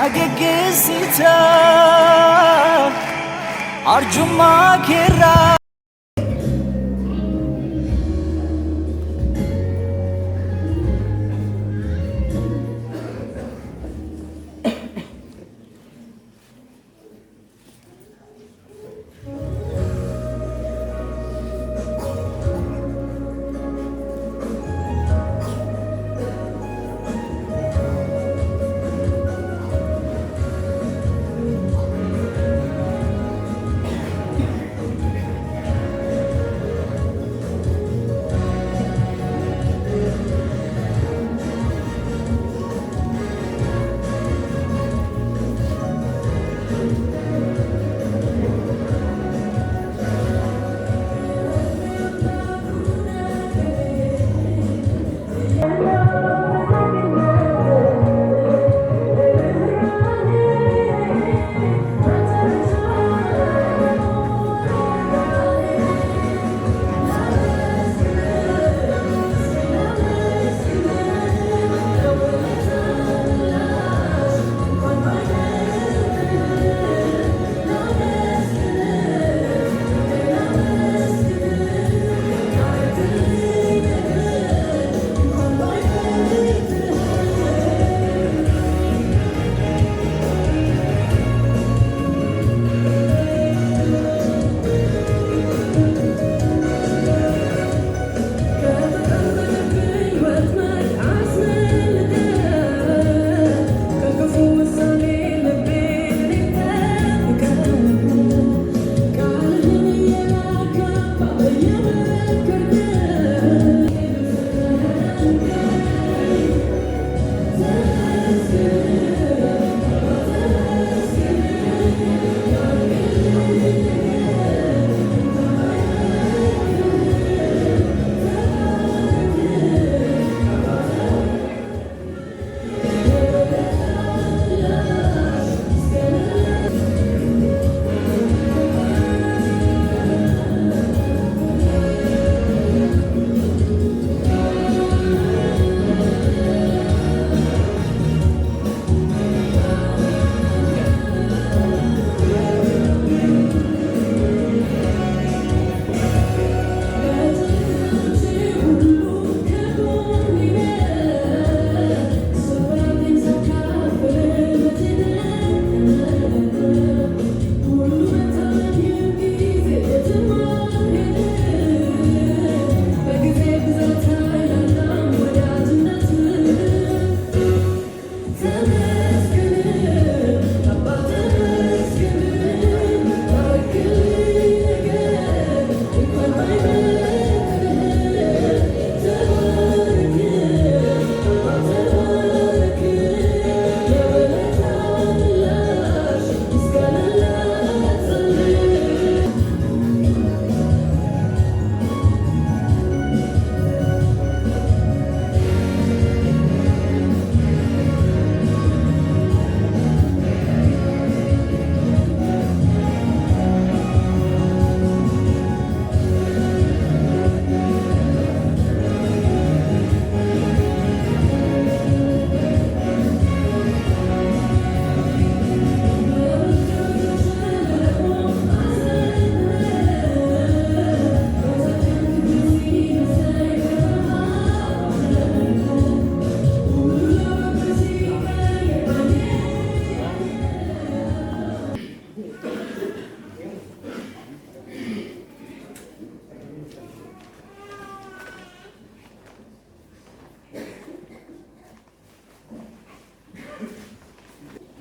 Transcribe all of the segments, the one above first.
Nagegesita Arjuma Kera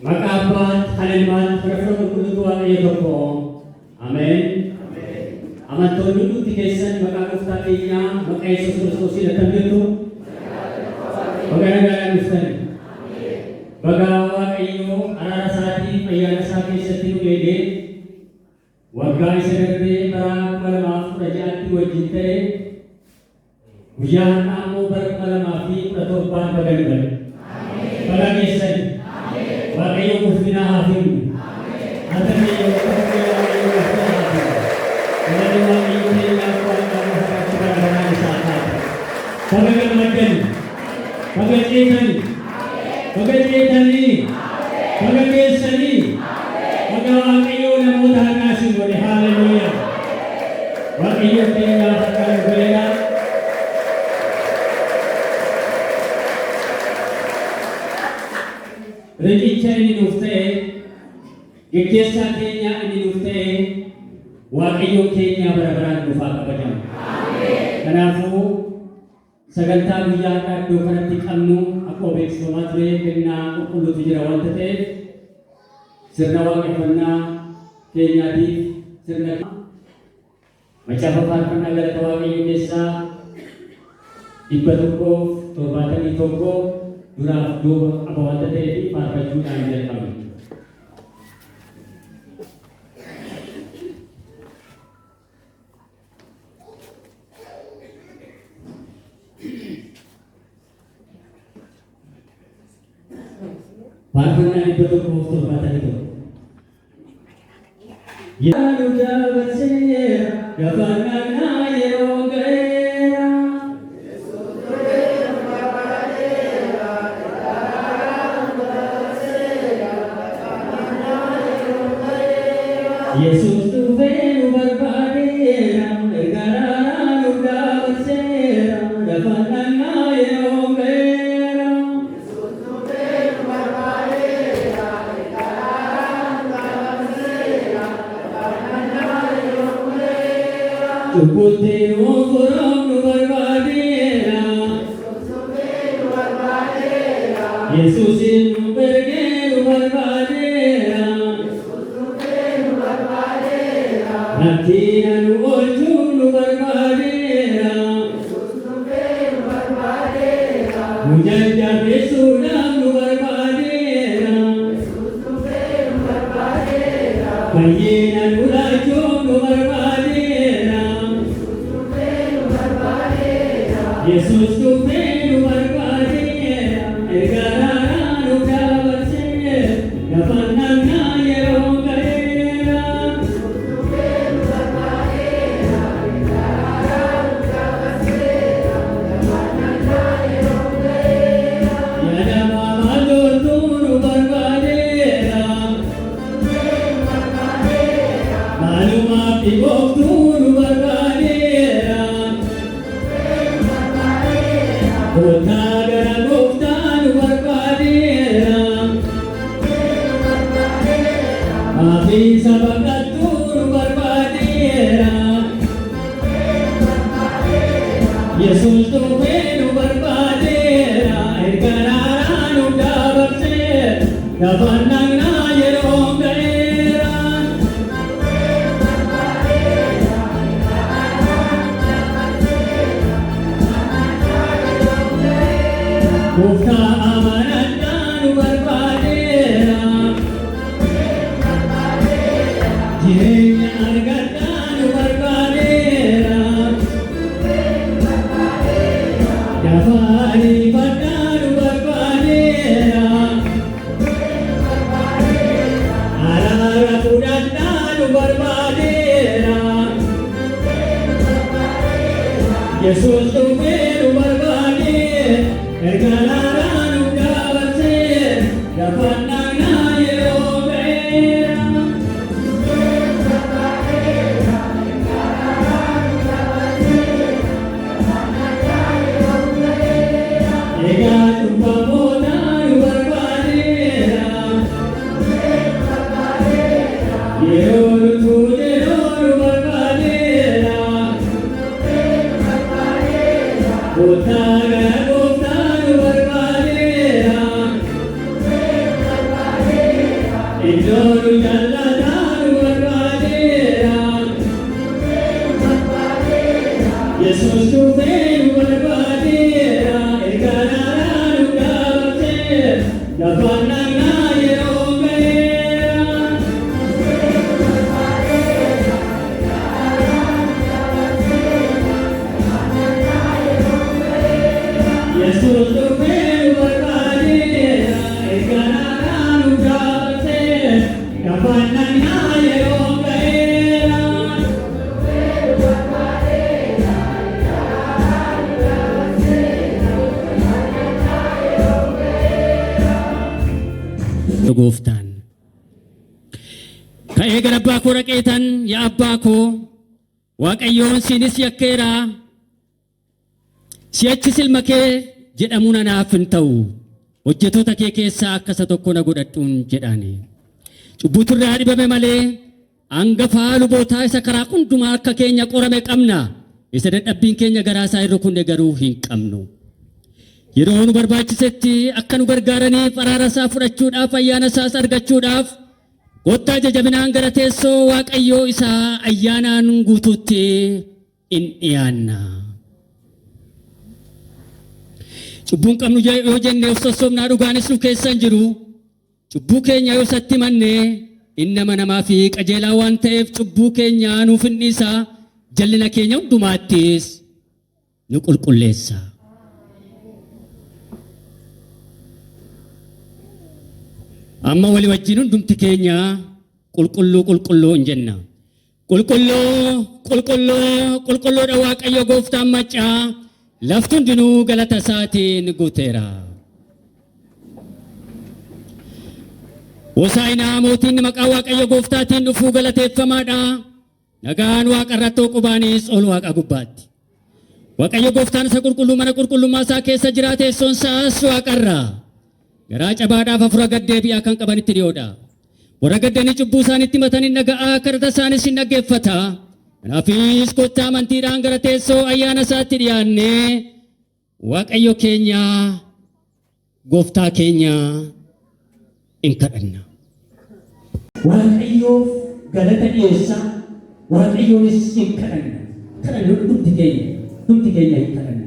Makapat haliman perasaan kebutuhan Yehova. Amin. Aman tolong tikesan makakustatinya makai Yesus sila tamito. Bagaimana Kristen? Bagawa kayo ararasati payanasati sa tinugede. Wagay sa gabi para malamaf rajaan tuwajinte. Hujan amo bermalamati pratopang pagaliban. Palagisan. Bagaimana muslimah hafid. Ada yang Bagaimana Pagkagesani. Magawa kayo ng mutahan nasin mo. Hallelujah. Wag iyo pinagkakagwela. Rekicha ininufte. Gagkesa kenya ininufte. Wag iyo kenya barabaran lupa kapadang. Kanafu, sagantaa guyyaa iddoo kanatti qabnu akkuma beeksifamaa ture kennaa qulqulluutu jira wanta ta'eef sirna waaqeffannaa keenyaatiif sirna macaafa faarfannaa galata waaqayyoo keessaa 171 duraaf duuba qaba wanta ta'eef faarfachuudhaan jalqabna. Faarfannaa 171 Yaa duudaa barseera gabaanaa yeroo ga'eera. Yesuus dhufee nu barbaadeera ergaadhaan duudaa barseera gabaanaa yeroo ga'eera. Cukkuttee oofuraan nu barbaadeera. Yesuusin nu bergee nu barbaadeera. Rakkiina nu oolchuun nu barbaadeera. Nu jajjabeessuudhaaf nu barbaadeera. Fayyina nu laachuun nu barbaadeera. Yesuus dhufee nu barbaadeera. Ergaadhaan nu dabarseera. Gabaanaa yeroo ga'eera. Yaadamaa maalootuu nu barbaadeera. Maalumaaf dhibooftuu nu barbaadeera. Kootaa gara gooftaa nu barbaadeera. Maatii saba kattuu nu barbaadeera. Yesuus dhufee nu barbaadeera. Ergaadhaan nu dabarseera. Gabaanaa yeroo ga'eera. Gooftaa amanadhaan nu barbaadeera. Jireenya argadhaan nu barbaadeera. Dafaarii badhaan nu barbaadeera. Araara fudhadhaan nu barbaadeera. Yesuus dhufee nu barbaadeera. Ergaadhaan nu dabarseera. Gabaanaa yeroo ga'eera. Egaa cubbamoota nu barbaadeera. Yeroo nutuu yeroo nu barbaadeera. Kootaa gara gooftaa nu barbaadeera. Iddoo nu jallataa nu barbaadeera. Yesuus dhufee nu barbaadeera. Ergaadhaan nu dabarseera. Gabaanaa yeroo ga'eera. Yesuus dhufee nu barbaadeera. Ergaadhaan nu dabarseera. Gabaanaa yeroo ga'eera. gooftaan. Ka'ee gara abbaa koo dhaqeetan yaa abbaa koo Waaqayyoon siinis yakkeera si'achis ilma kee jedhamuun anaaf hin ta'u hojjettoota kee keessaa akka isa tokko na godhadhuun jedhaani. Cubbuutu irraa dhibame malee hangafaa lubootaa isa karaa hundumaa akka keenya qorame qabna. Isa dadhabbiin keenya garaa isaa irra kunne garuu hin qabnu. Yeroo nu barbaachisetti akka nu gargaaraniif araara isaa fudhachuudhaaf ayyaana isaas argachuudhaaf kottaa jajabinaan gara teessoo Waaqayyoo isaa ayyaanaan guutuutti in dhiyaanna. Cubbuun qabnu yoo jenne of sossobnaa dhugaanis nu keessa hin jiru. Cubbuu keenya yoo isatti himanne inni amanamaa fi qajeelaa waan ta'eef cubbuu keenya nuuf hin dhiisa. Jallina keenya hundumaattis nu qulqulleessa. Amma walii wajjin hundumti keenya qulqulluu qulqulluu hin jenna. Qulqulluu qulqulluu qulqulluudha Waaqayyo gooftaan maccaa lafti hundinuu galata isaatiin guuteera. Hosaa'inaa mootiin maqaa Waaqayyo gooftaatiin dhufuu galateeffamaadha. Nagaan Waaqa irratti qubaanis ol Waaqa gubbaatti. Waaqayyo gooftaan isa qulqulluu mana qulqullummaa isaa keessa jira teessoon isaas Waaqarraa. Garaa cabaadhaaf hafuura gaddeebi'aa kan qabanitti dhiyoodha. Warra gaddanii cubbuu isaaniitti himatanii dhaga'aa kadhata isaanis hin dhaggeeffata. Kanaafis kottaa amantiidhaan gara teessoo ayyaana isaatti dhiyaannee Waaqayyo keenya gooftaa keenya in kadhanna. Waaqayyoof galata dhiyeessa. Waaqayyoonis in kadhanna. Kadhanna hundumti keenya in kadhanna.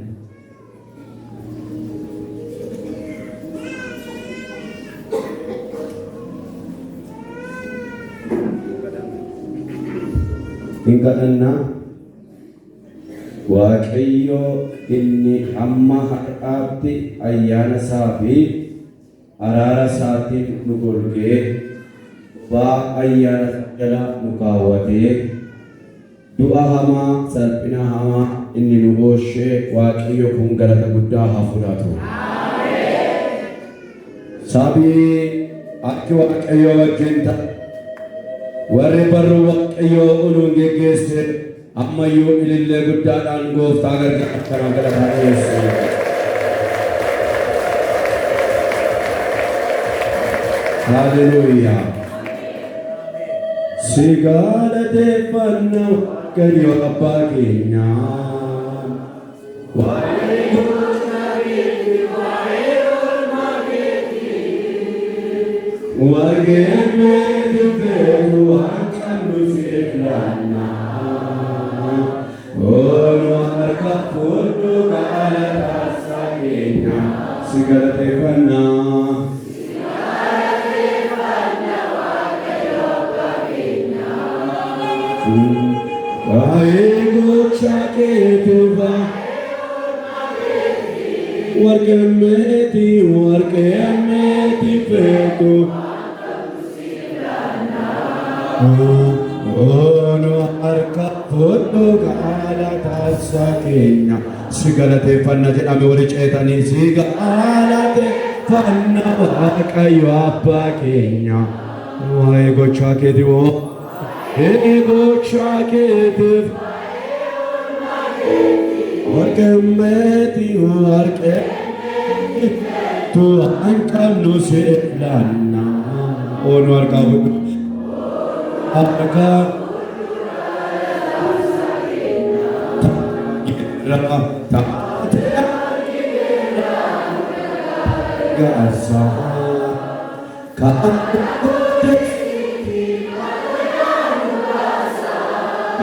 Kadhanna Waaqayyo inni amma har'aatti ayyaana isaa fi araara isaatiin nu golgee baa ayyaana jala nu kaawwatee du'a hamaa salphina hamaa inni nu oolchee Waaqayyo kun galata guddaa haa fudhatu. Sabii akka Waaqayyo wajjin ta'a. Warri barru Waaqayyo uluun geggeesse ammayyuu ilillee guddaadhaan gooftaa gargaara kana galataa dhiyeessu. Hallelujah. Si galateeffanna Waaqayyo abbaa keenya. Sigalateeffanna jedhame wali ceetanii sigalateeffanna Waaqayyo abbaa keenya. Waa'ee gochaa keetiif gochaa keetiif warqeemmeeti warqeetu hanqabnu si ilaanna. Oonu harkaa harkaa Gasa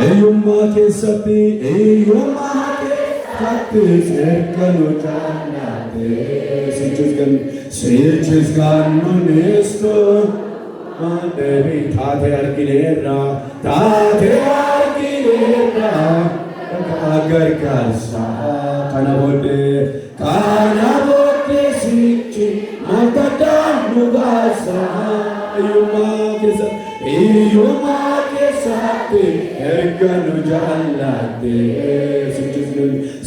eeyyummaa keessatti seerkanu jaallate sichis gannuunistu deebi taate argineerra gargaarsa kana booddee sichi mataadhaan nu baasa Iyuma kesate erganu jalate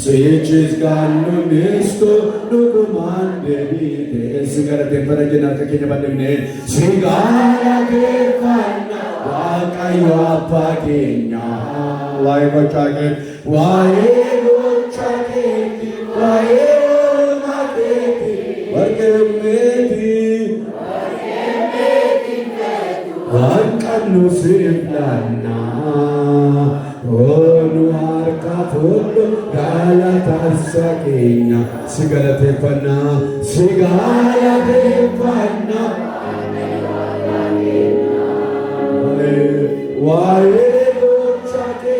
Switches ganu nisto nukumande bite Sigara tempera jenaka kenya bandemne Sigara kefana wakayo apa kenya Wai gochake Wai mateti Wargemeti Wangkanu sirlana Onu harka fodo galata sakina Sigala tepana Wae gochake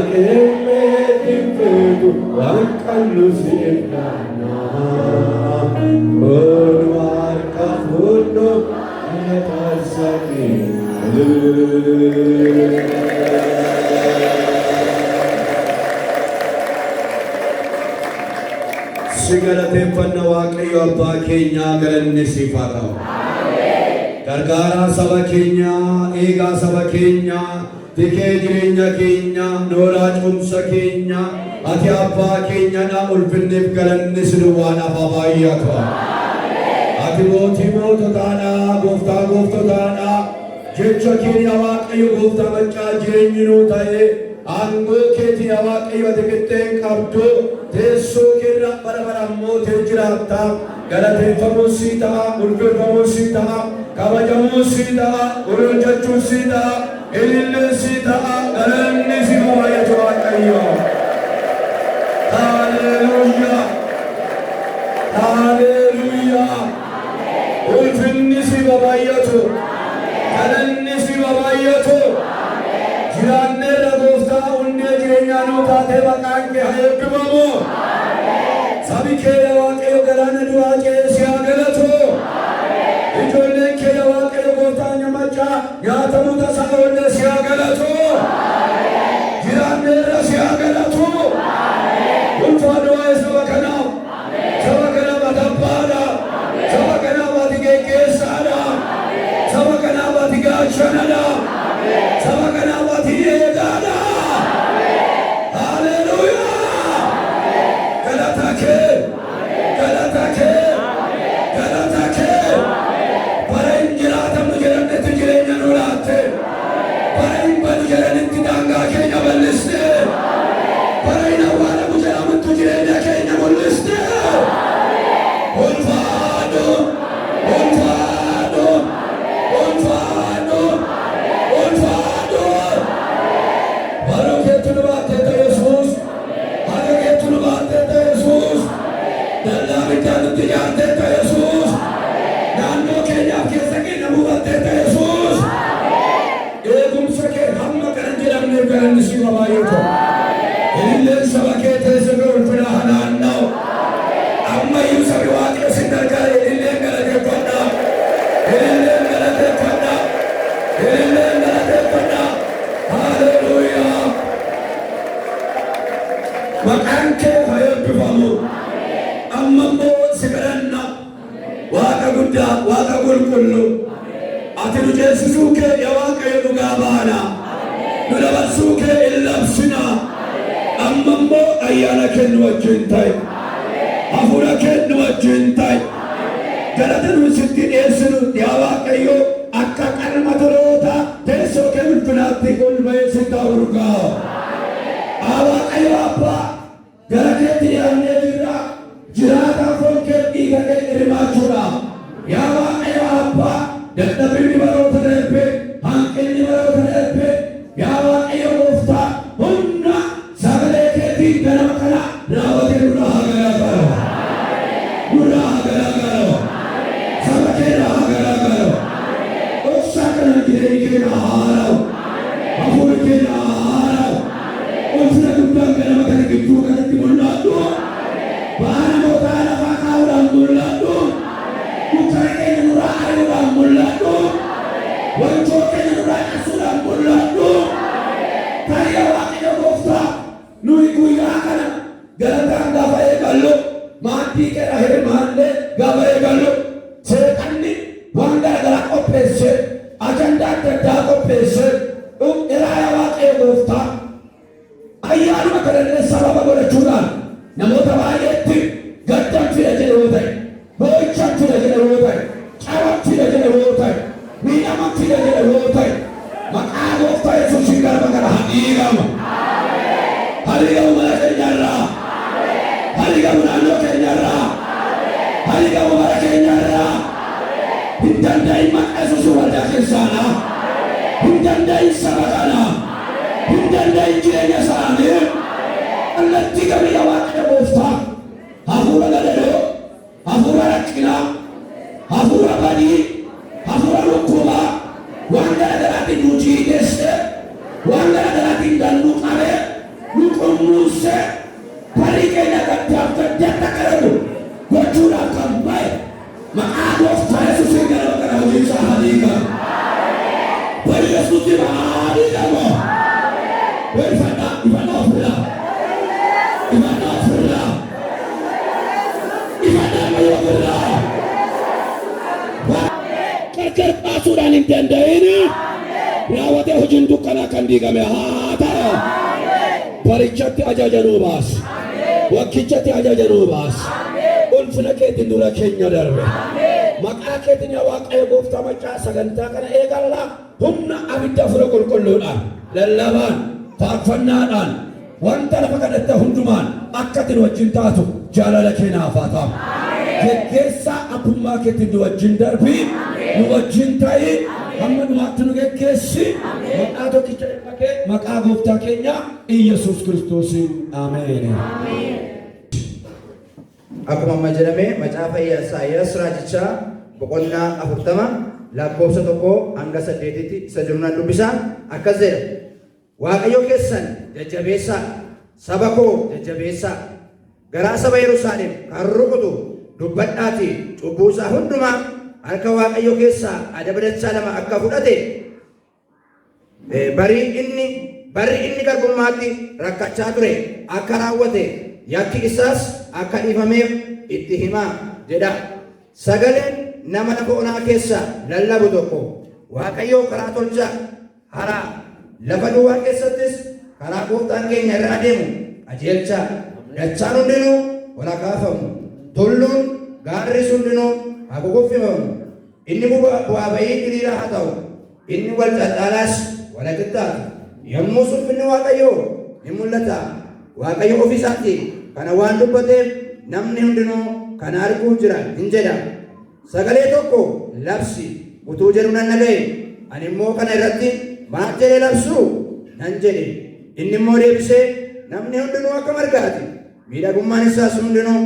Wargemeti pedu Wangkanu sirlana Berwar kafuno atasaki Segala tempat nawakayo apa kenya galanni sifataw Gargara saba kenya ega saba kenya Dike jirenya kenya nora chumsa kenya Ati apa kenya na ulfinnif galanni sinuwana babayyatwa Ati mooto taana gofta taana Jecha kenya waaqayyo gofta macca jireenyinu ta'e Aangoo keeti waaqayyo ati qixxeen qabdu Teessoo keerra bara moote jiraata Galateeffamuu sii ta'a ulfeeffamuu sii ta'a kabajamuu sii ta'a ulolchachuu sii ta'a ilillee sii ta'a galanni si babayyatu waaqayyo Hallelujah. Hallelujah. Ulfinni si babayyatu. Galanni si babayyatu. Jiraanne goofta hundee jireenyaa nuu taatee maqaan kee haa eebbifamu. Sabi kee waaqayyo galaana du'aa kee si haa galatu. Ijoolleen kee waaqayyo gooftaa nyamachaa nyaatamuu tasaa oollee si haa galatu. Jiraanne si haa galatu. Ulfaadhu waa'ee saba kanaa. Saba kanaa matabbaadha. Saba kanaa ati geggeessaadha. Saba kanaa ati gaachanadha. Saba kanaa ati eegaadha. Hallelujah. Galata kee. Galata kee. Galata kee. Bara hin jiraatamu jedhamnetti jireenya nuu laatte. Bara hin badu jedhanitti daangaa keenya bal'iste. Bara hin awwaalamu jedhamutti jireenya keenya mul'iste. Ulfaadhu. Ulfaadhu. Ulfaadhu. Ulfaadhu. Bara keetu nu baattetta Yesuus. Haga keetu nu baattetta Yesuus. Dallaa biddaa nutti nyaattetta Yesuus. Naannoo keenyaaf keessa keenya buufattetta Yesuus. Eegumsa kee hamma kana jedhamneef galanni si babayyatu. Ililleen saba kee teesse bira ulfina hanaanna'u. Ammayyuu sabi waaqayyo si gargaare ililleen galateeffadha. Ililleen galateeffadha. Ililleen galateeffadha. Hallelujah. Maqaan kee haa eebbifamu. Amma immoo si kadhanna. Waaqa guddaa, Waaqa qulqulluu. Ati nu ceesisuu kee yaa Waaqayyo dhugaa baana. Nu dabarsuu kee hin labsina. Amma immoo ayyaana kee nu wajjin ta'i. Hafuura kee nu wajjin ta'i. Galata nu sitti dhiyeessinu yaa Waaqayyo akka qalma toloota teessoo kee ulfinaatti olba'ee si ta'u urgaa. Yaa Waaqayyo Abbaa gara keetti dhiyaannee jirra. Jiraataa foon kee dhiiga kee hirmaachuudha. Yaa Waaqayyo Abbaa dadhabinni baroota darbe hanqinni baroota darbe yaa Waaqayyo Gooftaa humna sagalee keetiin ganama kana raawwatee nurraa haa garaagaru. Nurraa haa garaagaru. Saba keenyaa haa garaagaru. Dhoksaa kana jireenyi keenya haa haara'u. Hafuurri keenya haa haara'u. Ulfina guddaan ganama kana gidduu kanatti mul'adhu. Baana mootaa lafaa kaa'uudhaan mul'adhu. Mukkara keenya nurraa ari'uudhaan mul'adhu. Wantoota keenya nurraa cabsuudhaan mul'adhu. Tarii Waaqayyo Gooftaa nuyi guyyaa kana galataan gaafa eegallu maal maatii keera hirmaalle gaafa eegallu seeqanni waan garaagaraa qopheesse ajandaa adda addaa qopheesse iraaya waaqayyo gooftaa ayyaanuma kanallee sababa godhachuudhaan namoota baay'eetti gaddan fida jedhe yoo ta'e boo'ichaan fida jedhe yoo ta'e caban fida jedhe yoo ta'e miidhaman fida jedhe yoo ta'e maqaa gooftaa yesuusiin garba gara hadiigama hadiigamu mana keenyarraa hadiigamu naannoo keenyarraa hadiigamu mana keenyarraa hin danda'in maqaa yesuusii waldaa keessaadhaa hin danda'in saba kanaa hin danda'in jireenya isaanii kallattii gabiyya waaqayyo gooftaa hafuura gadadoo hafuura rakkinaa hafuura badii hafuura lukkubaa waan garaagaraatiin nu jiidesse waan garaagaraatiin dannuu qabee nu qummuusse barii keenya gaddaaf gaddaatti akka dhabu gochuudhaaf kan ba'e maqaa gooftaa yesuusiin gara gara hojiinsaa hadiiga bari yesuusiin hadiigamo ifannaa ofirraa ifannaa ofirraa ifannaa mayyoo ofirraa gargar baasuudhaan hin danda'in raawwatee hojiin dukkanaa kan diigame haa ta'e barichatti ajaja nuu baasi wakkichatti ajaja nuu baasi ulfina keetiin dura keenya darbe maqaa keetiin yaa waaqayyo gooftaa macaa sagantaa kana eegalla humna abidda fura qulqulluudhaan lallabaan faarfannaadhaan wanta lafa kadhatte hundumaan akka ati nu wajjin taatu jaalala kee naaf haa ta'u geggeessaa abbummaa keetiin nu wajjin darbii nu wajjin ta'i hamma dhumaatti nu geggeessi maqaa tokkicha dhaqee maqaa gooftaa keenya Iyesuus Kiristoosiin ameen. Akkuma amma jedhame macaafa Isaayyaas raajichaa boqonnaa 40 lakkoofsa 1 hanga 8tti isa jiru nan dubbisa akkas jedha. Waaqayyo keessan jajjabeessaa saba koo jajjabeessaa garaa saba Yerusaalem kan rukutu dubbadhaatii cubbuu isaa hundumaa harka waaqayyo keessaa adaba dachaa lama akka fudhate barri inni garbummaatti rakkachaa ture akka raawwate yakki isaas akka dhiifameef itti himaa jedha. Sagaleen nama lafa onaa keessaa lallabu tokko waaqayyo karaa tolchaa haraa lafa duwwaa keessattis karaa gooftaan keenya irra adeemu qajeelchaa dachaan hundinuu wal kaafamu tulluun gaarris hundinuu haa guguffifamu inni bu'aa bayii diriiraa haa ta'u inni wal caalaas wal qixxaatu yommuu ulfinni waaqayyoo ni mul'ata. Waaqayyo ofiisaatti kana waan dubbateef namni hundinuu kana arguu jira hin jedha. Sagalee tokko labsi utuu jedhu nan dhaga'e ani immoo kana irratti maal jedhee labsu nan jedhe inni immoo deebisee namni hundinuu akka margaati miidhagummaan isaas hundinuu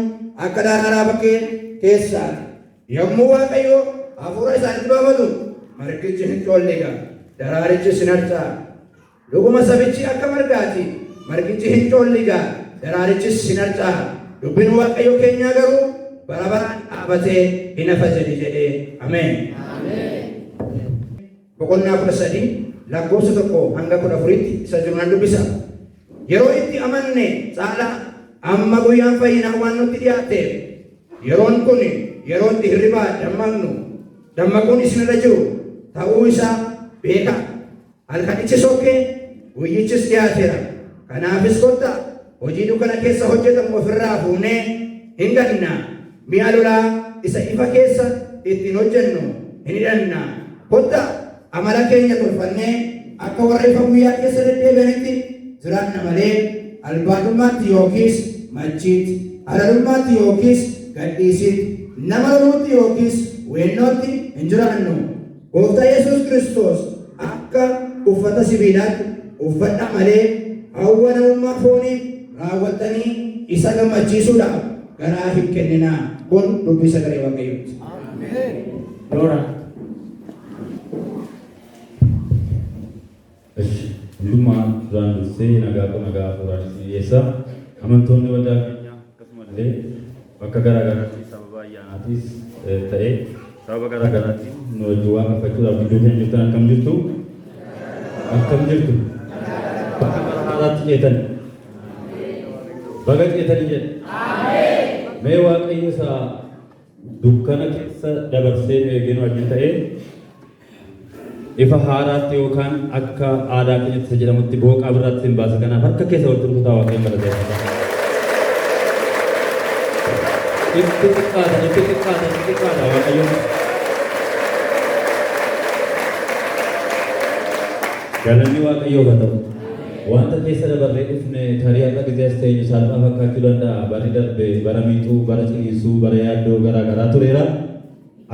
akka daaraa bakkee keessaati. Yommuu waaqayyo hafuura isaanitti baafatu margichi hin collega daraarichis hin harca'a. Dhuguma sabichi akka margaati margichi hin collega daraarichis hin harca'a. Dubbiin waaqayyo keenyaa garuu bara baraan dhaabatee hin hafa jedhee ameen. Boqonnaa 13 lakkoofsa 1 hanga 14tti isa jiru nan dubbisa. Yeroo itti amanne caalaa amma guyyaan fayyinaa waan nutti dhiyaateef yeroon kun yeroo itti hirribaa dammaquun isinirra jiru ta'uu isaa beekaa. Halkanichi sokkee guyyichis dhiyaateera. Kanaafis kottaa hojii dukkana keessa hojjetamu ofirraa fuunee hin gannaa. Mi'a lolaa isa ifa keessa ittiin hojjennu hin hidhannaa. Kottaa amala keenya tolfannee akka warra ifa guyyaa keessa deddeebi'anitti jiraanna malee albaadummaatti yookiis machiitti halalummaatti yookiis gadhiisitti nama loluutti yookiis weennootti hin jiraannu. Gooftaa Yesuus Kiristoos akka uffata sibiilaatti uffadha malee hawwa namummaa foonii raawwattanii isa gammachiisuudhaaf garaa hin kenninaa. Kun dubbii sagalee Waaqayyooti. Ameen. Hundumaa duraan dursee nagaa fuudhaanis dhiyeessa. Amantoonni waldaa keenyaa akkasumallee bakka garaagaraatti sababa ayyaanaatis ta'ee sababa garaagaraatti nu wajjin waaqeffachuudhaaf gidduu keenya jirtan akkam jirtu? Akkam jirtu? Bakka gara haaraatti ceetan. Baga ceetanii jedhe. Mee waaqayyo isaa dukkana keessa dabarsee eegeen wajjin ta'ee ifa haaraatti yookaan akka aadaa keenyatti jedhamutti booqaa biraatti hin baase. Kanaaf harka keessa walitti rukutaa waaqayyoon galateeffata. Itti xiqqaata waaqayyoon. Galanni waaqayyoo haa ta'u. Wanta keessa dabarree dhufne tarii akka gisee as teenyu salphaa fakkaachuu danda'a. Barri darbe bara miixuu, bara ciniinsuu, bara yaaddoo garaa garaa tureera.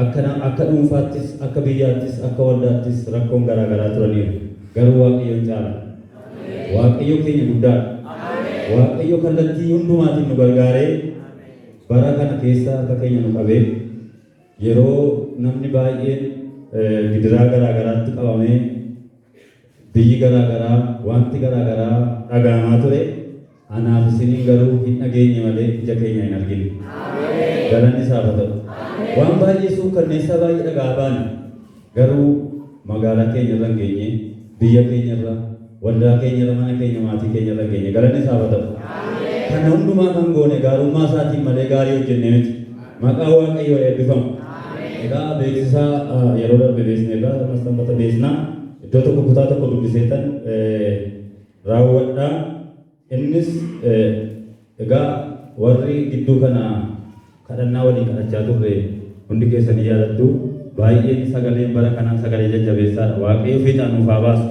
Akka dhuunfaattis, akka biyyaattis, akka waldaattis rakkoon garaa garaa turaniiru. Garuu waaqayyoon caala. Waaqayyo keenya guddaadha. Waaqayyo kallattii hundumaatiin nu gargaaree bara kana keessa akka keenya nu qabee yeroo namni baay'een gidiraa garaa garaatti qabamee biyyi garaa garaa wanti garaa garaa dhagahamaa ture anaaf isiniin garuu hin dhageenye malee ija keenya hin argine. Galanni isaaf haa ta'u. Waan baay'ee suukkanneessaa baay'ee dhagahaa baane garuu magaalaa keenya irra hin geenye, biyya keenya irra, waldaa keenya irra, mana keenya, maatii keenya irra hin geenye. Galanni isaaf haa ta'u. Kana hundumaa kan goone gaarummaa isaatiin malee gaarii hojjennee miti. Maqaa waaqayyoo eebbifamu. Egaa beeksisaa yeroo darbe beeksisneerra sanbata beeksisnaa iddoo tokko kutaa tokko dubbiseetan raawwadhaa. Innis egaa warri gidduu kana kadhannaa waliin kadhachaa turre hundi keessanii yaadattu. Baay'een sagaleen bara kanaa sagalee jajjabeessaadha. Waaqayyo fiixaan nuuf haa baasu.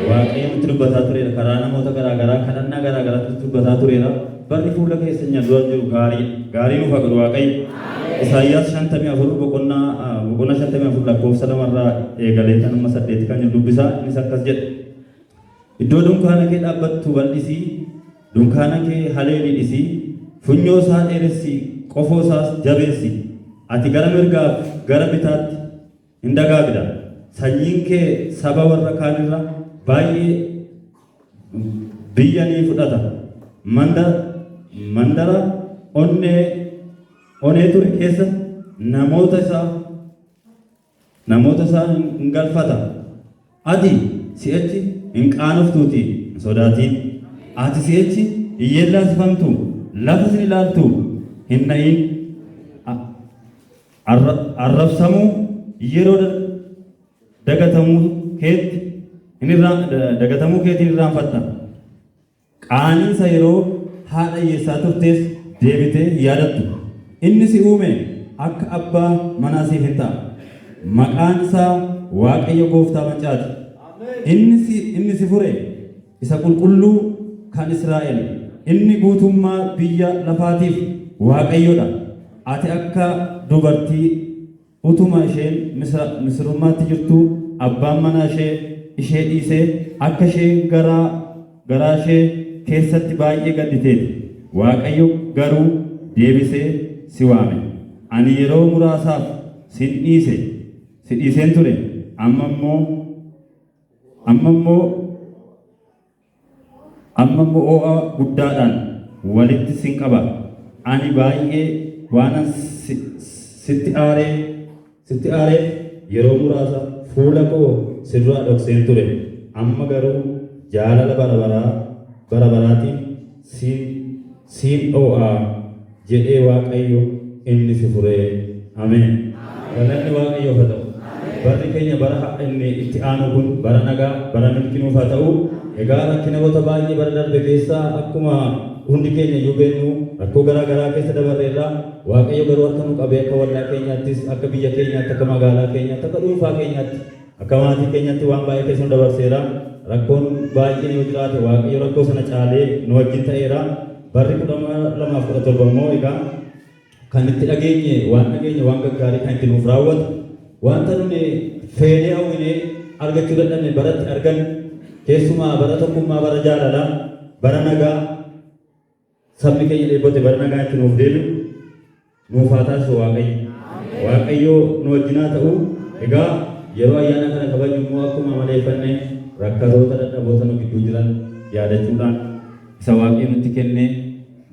Waaqayyo nutti dubbataa tureera. Karaa namoota garaa garaa kadhannaa garaa garaatti dubbataa tureera. Barri fuula keenya dura jiru gaarii nuuf haa godhu Waaqayyo. Isaayyaas 54 boqonnaa 54 lakkoofsa 2 irraa eegalee kan 8 kan dubbisaa. Innis akkas jedha. Iddoo dunkaana kee dhaabbattu bal'isii, dunkaana kee haleelii dhisii, funyoo isaa dheeressii, qofoo isaas jabeessi. Ati gara mirgaaf gara bitaatti hin dagaagda. Sanyiin kee saba warra kaanirra baay'ee biyya ni fudhata. Mandara onee ture keessa namoota isaa hin galfata. Ati si'achi hin qaanoftuuti hin sodaatiin. Ati si'achi hin yeellaasifamtu lafa sin ilaaltu hin na'iin. Arrabsamuu yeroo dagatamuu keetiin irraanfatta. Qaaniinsa yeroo haadha hiyyeessaa turtees deebitee yaadattu. Inni si uume akka abbaa manaa siif hin ta'a. Maqaan isaa Waaqayyo Gooftaa Mancaati. Inni si fure isa qulqulluu kan Israa'el. Inni guutummaa biyya lafaatiif Waaqayyodha. Ati akka dubartii utuma isheen misirummaatti jirtu abbaan manaa ishee dhiisee akka ishee garaa ishee keessatti baay'ee gadditeeti. Waaqayyo garuu deebisee si waame. Ani yeroo muraasaaf si dhiiseen ture. Amma immoo oo'a guddaadhaan walitti sin qaba. Ani baay'ee waanan sitti aareef yeroo muraasa fuula koo si duraa dhokseen ture. Amma garuu jaalala bara baraatiin siin dho'aa jedhee Waaqayyo inni si furee. Ameen. Galanni Waaqayyoof haa ta'u. Barri keenya bara inni itti aanu kun bara nagaa, bara milkinuuf haa ta'u. Egaa rakkinoota baay'ee bara darbe keessaa akkuma hundi keenya iyyuu beeknu rakkoo garaa garaa keessa dabarreerra. Waaqayyo garuu harka nu qabee akka waldaa keenyaattis, akka biyya keenyaatti, akka magaalaa keenyaatti, akka dhuunfaa keenyaatti, akka maatii keenyaatti waan baay'ee keessa nu dabarseera. Rakkoon baay'een yoo jiraate Waaqayyo rakkoo sana caalee nu wajjin ta'eera. Barri 2017 immoo egaa kan itti dhageenye waan gaggaarii kan itti nuuf raawwatu wanta nuni feenee hawwinee argachuu dadhabne baratti argan keessumaa bara tokkummaa, bara jaalalaa, bara nagaa sabni keenya dheebote bara nagaa itti nuuf deebi'u nuuf haa taasisu Waaqayyo nu wajjinaa ta'u. Egaa yeroo ayyaana kana kabaju immoo akkuma maleeffanne rakkatoota dadhaboota nu gidduu jiran yaadachuudhaan isa Waaqayyo nutti kennee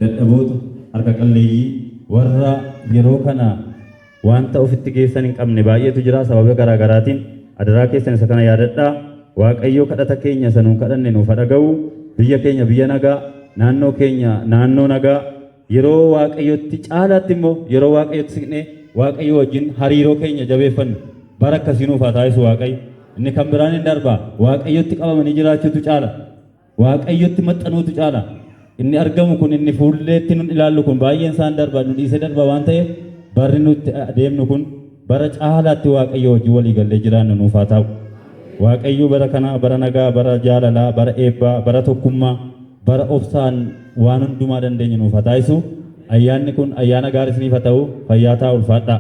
dadhaboota harka qalleeyyii warra yeroo kana wanta ofitti geessan hin qabne baay'eetu jira. Sababa garaa garaatiin adaraa keessan isa kana yaadadhaa. Waaqayyo kadhata keenya isa nuun kadhanne nuuf haa dhaga'u. Biyya keenya biyya nagaa, naannoo keenya naannoo nagaa, yeroo waaqayyotti caalaatti immoo yeroo waaqayyotti siqnee waaqayyo wajjin hariiroo keenya jabeeffannu bara akkasii nuuf haa taasisu waaqayyo. Inni kan biraan hin darba waaqayyotti qabamanii jiraachuutu caala. Waaqayyotti maxxanuutu caala. Inni argamu kun inni fuulleetti nun ilaallu kun baay'een isaan darba nu dhiisee darba waan ta'eef barri nutti adeemnu kun bara caalaatti waaqayyo wajjin walii gallee jiraannu nuuf haa ta'u. Waaqayyo bara kanaa bara nagaa bara jaalalaa bara eebbaa bara tokkummaa bara obsaan waan hundumaa dandeenye nuuf haa taasisu. Ayyaanni kun ayyaana gaarii isiniif haa ta'u. Fayyaa ta'aa ulfaadhaa.